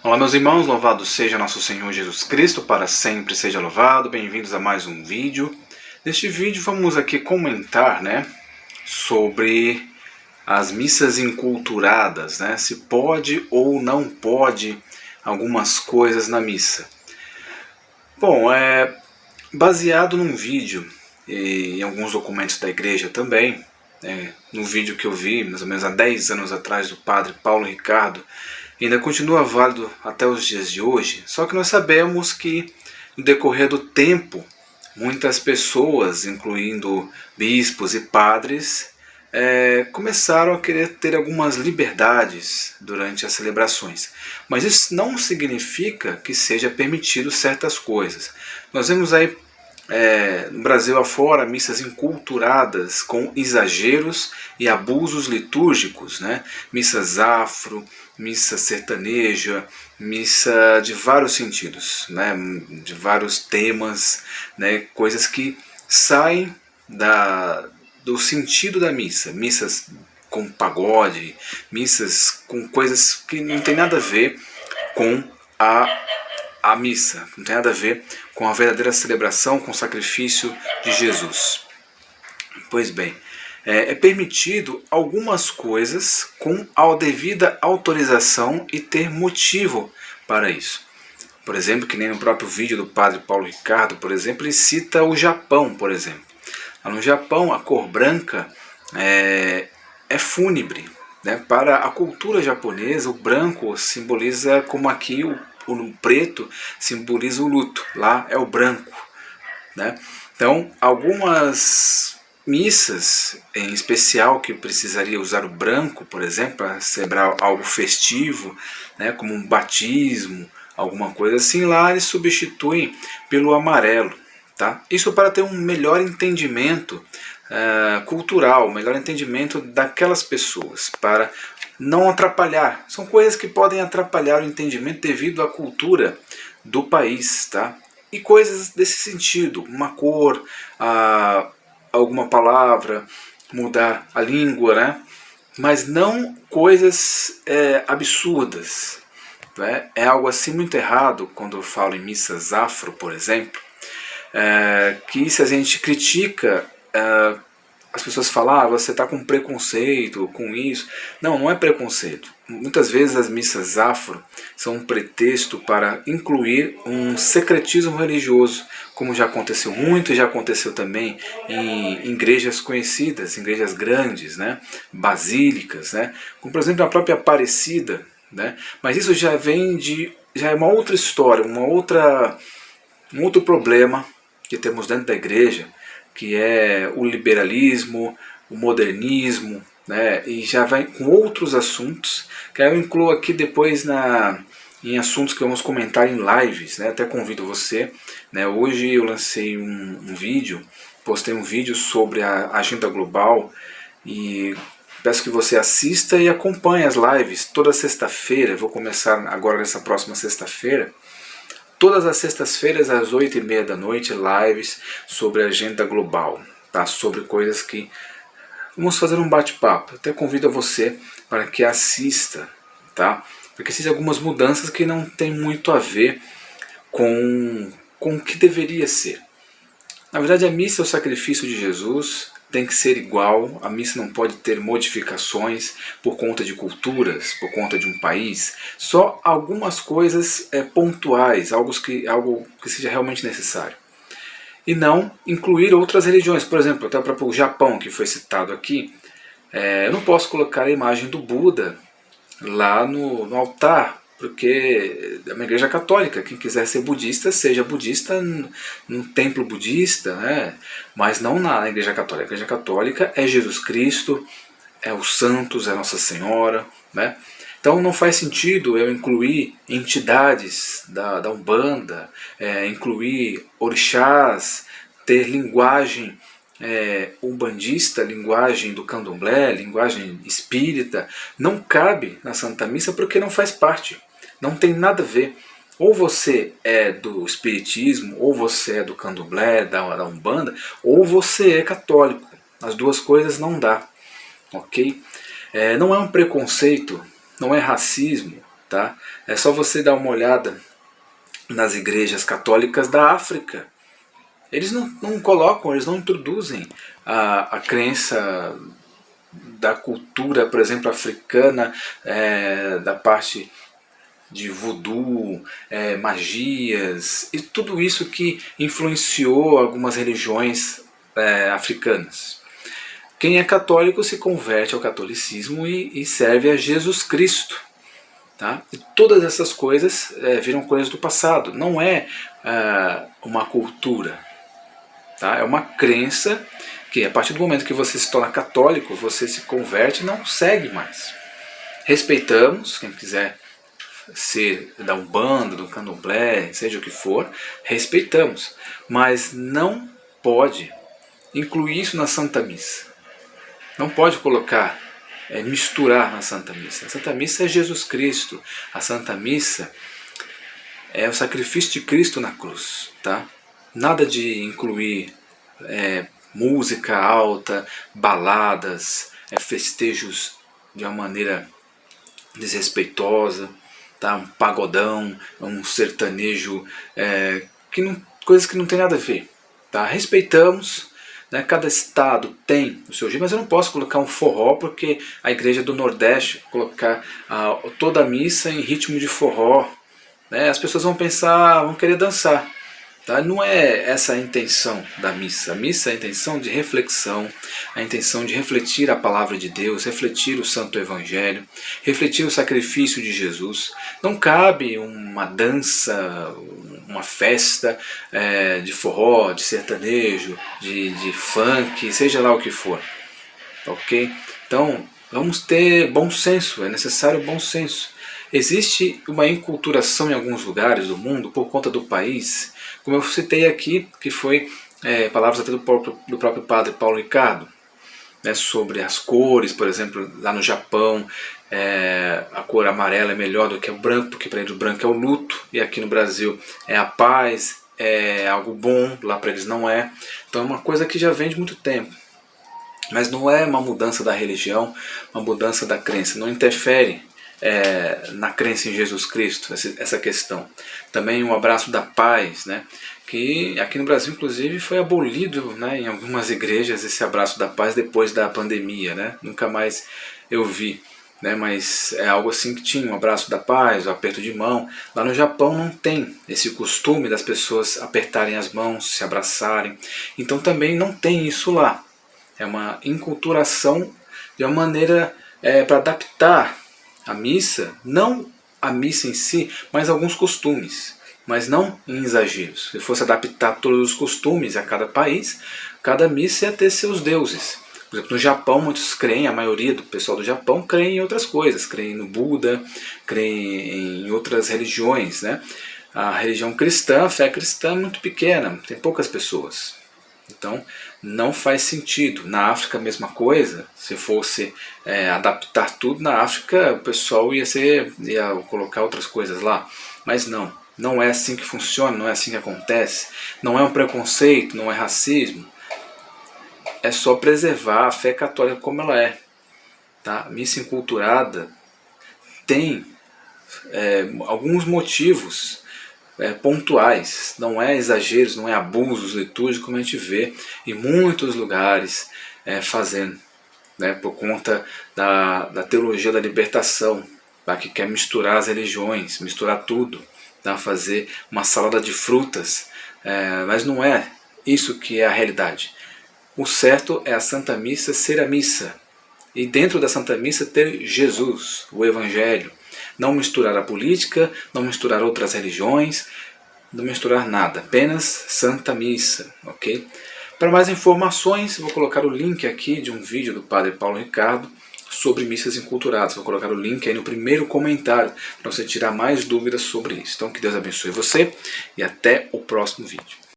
Olá meus irmãos, louvado seja nosso Senhor Jesus Cristo, para sempre seja louvado. Bem-vindos a mais um vídeo. Neste vídeo vamos aqui comentar, sobre as missas enculturadas, se pode ou não pode algumas coisas na missa. Bom, baseado num vídeo e em alguns documentos da igreja também, no vídeo que eu vi mais ou menos há 10 anos atrás do padre Paulo Ricardo, ainda continua válido até os dias de hoje, só que nós sabemos que no decorrer do tempo muitas pessoas, incluindo bispos e padres, começaram a querer ter algumas liberdades durante as celebrações. Mas isso não significa que seja permitido certas coisas. Nós vemos aí no Brasil afora missas enculturadas com exageros e abusos litúrgicos, missas afro, missa sertaneja, missa de vários sentidos, de vários temas, coisas que saem do sentido da missa, missas com pagode, missas com coisas que não tem nada a ver com a missa, não tem nada a ver com a verdadeira celebração, com o sacrifício de Jesus. Pois bem, é permitido algumas coisas com a devida autorização e ter motivo para isso. Por exemplo, que nem no próprio vídeo do padre Paulo Ricardo, por exemplo, ele cita o Japão, por exemplo. Lá no Japão, a cor branca é fúnebre. Para a cultura japonesa, o branco simboliza, como aqui o preto simboliza o luto. Lá é o branco. Então, algumas missas, em especial, que precisaria usar o branco, por exemplo, para celebrar algo festivo, como um batismo, alguma coisa assim, lá eles substituem pelo amarelo. Isso para ter um melhor entendimento cultural, melhor entendimento daquelas pessoas, para não atrapalhar. São coisas que podem atrapalhar o entendimento devido à cultura do país, e coisas desse sentido, uma cor, alguma palavra, mudar a língua, mas não coisas absurdas. É algo assim muito errado quando eu falo em missas afro, por exemplo, que se a gente critica, as pessoas falam, você está com preconceito com isso. Não, não é preconceito. Muitas vezes as missas afro são um pretexto para incluir um secretismo religioso, como já aconteceu muito e já aconteceu também em igrejas conhecidas, igrejas grandes, basílicas, como por exemplo a própria Aparecida. Mas isso já é uma outra história, um outro problema que temos dentro da igreja, que é o liberalismo, o modernismo, e já vai com outros assuntos, que eu incluo aqui depois em assuntos que vamos comentar em lives, até convido você. Hoje eu lancei um vídeo, postei um vídeo sobre a agenda global, e peço que você assista e acompanhe as lives toda sexta-feira. Vou começar agora nessa próxima sexta-feira. Todas as sextas-feiras às 8h30 da noite, lives sobre a agenda global, sobre coisas que vamos fazer um bate-papo. Até convido você para que assista, porque existem algumas mudanças que não tem muito a ver com o que deveria ser. Na verdade, a missa é o sacrifício de Jesus, tem que ser igual, a missa não pode ter modificações por conta de culturas, por conta de um país, só algumas coisas pontuais, algo que seja realmente necessário. E não incluir outras religiões, por exemplo, até o próprio Japão, que foi citado aqui, eu não posso colocar a imagem do Buda lá no altar, porque é uma igreja católica, quem quiser ser budista, seja budista num templo budista, mas não na igreja católica. A igreja católica é Jesus Cristo, é os santos, é Nossa Senhora, Então não faz sentido eu incluir entidades da Umbanda, incluir orixás, ter linguagem umbandista, linguagem do candomblé, linguagem espírita. Não cabe na Santa Missa porque não faz parte. Não tem nada a ver. Ou você é do espiritismo, ou você é do candomblé, da Umbanda, ou você é católico. As duas coisas não dá. Ok? Não é um preconceito, não é racismo, tá? É só você dar uma olhada nas igrejas católicas da África. Eles não colocam, eles não introduzem a crença da cultura, por exemplo, africana, da parte de voodoo, magias, e tudo isso que influenciou algumas religiões africanas. Quem é católico se converte ao catolicismo e serve a Jesus Cristo. Tá? E todas essas coisas viram coisas do passado, não é uma cultura. Tá? É uma crença que a partir do momento que você se torna católico, você se converte e não segue mais. Respeitamos, quem quiser ser da Umbanda, do Candomblé, seja o que for, respeitamos, mas não pode incluir isso na Santa Missa. Não pode colocar, misturar na Santa Missa. A Santa Missa é Jesus Cristo. A Santa Missa é o sacrifício de Cristo na cruz. Tá? Nada de incluir música alta, baladas, festejos de uma maneira desrespeitosa, tá? Um pagodão, um sertanejo, coisas que não tem nada a ver. Tá? Respeitamos, né? Cada estado tem o seu jeito, mas eu não posso colocar um forró porque a igreja do Nordeste colocar toda a missa em ritmo de forró. Né? As pessoas vão pensar, vão querer dançar. Tá? Não é essa a intenção da missa. A missa é a intenção de reflexão, a intenção de refletir a palavra de Deus, refletir o Santo Evangelho, refletir o sacrifício de Jesus. Não cabe uma dança, uma festa de forró, de sertanejo, de funk, seja lá o que for. Ok? Então, vamos ter bom senso, é necessário bom senso. Existe uma enculturação em alguns lugares do mundo por conta do país, como eu citei aqui, que foi palavras até do próprio padre Paulo Ricardo, né, sobre as cores, por exemplo, lá no Japão, a cor amarela é melhor do que o branco, porque para eles o branco é o luto, e aqui no Brasil é a paz, é algo bom, lá para eles não é. Então é uma coisa que já vem de muito tempo. Mas não é uma mudança da religião, uma mudança da crença, não interfere na crença em Jesus Cristo, essa questão. Também um abraço da paz, né, que aqui no Brasil inclusive foi abolido, né, em algumas igrejas esse abraço da paz depois da pandemia, né, nunca mais eu vi, né, mas é algo assim que tinha um abraço da paz, o aperto de mão. Lá no Japão não tem esse costume das pessoas apertarem as mãos, se abraçarem, então também não tem isso lá. É uma enculturação de uma maneira para adaptar a missa, não a missa em si, mas alguns costumes, mas não em exageros. Se fosse adaptar todos os costumes a cada país, cada missa ia ter seus deuses. Por exemplo, no Japão muitos creem, a maioria do pessoal do Japão crê em outras coisas, crê no Buda, crê em outras religiões, né? A religião cristã, a fé cristã é muito pequena, tem poucas pessoas. Então não faz sentido. Na África a mesma coisa. Se fosse adaptar tudo na África, o pessoal ia colocar outras coisas lá. Mas não é assim que funciona, não é assim que acontece. Não é um preconceito, não é racismo. É só preservar a fé católica como ela é. Tá? A missa enculturada tem alguns motivos pontuais, não é exageros, não é abusos litúrgicos como a gente vê em muitos lugares fazendo, né, por conta da teologia da libertação, tá, que quer misturar as religiões, misturar tudo, tá, fazer uma salada de frutas, mas não é isso que é a realidade. O certo é a Santa Missa ser a missa, e dentro da Santa Missa ter Jesus, o Evangelho. Não misturar a política, não misturar outras religiões, não misturar nada, apenas Santa Missa, ok? Para mais informações, vou colocar o link aqui de um vídeo do padre Paulo Ricardo sobre missas enculturadas. Vou colocar o link aí no primeiro comentário para você tirar mais dúvidas sobre isso. Então que Deus abençoe você e até o próximo vídeo.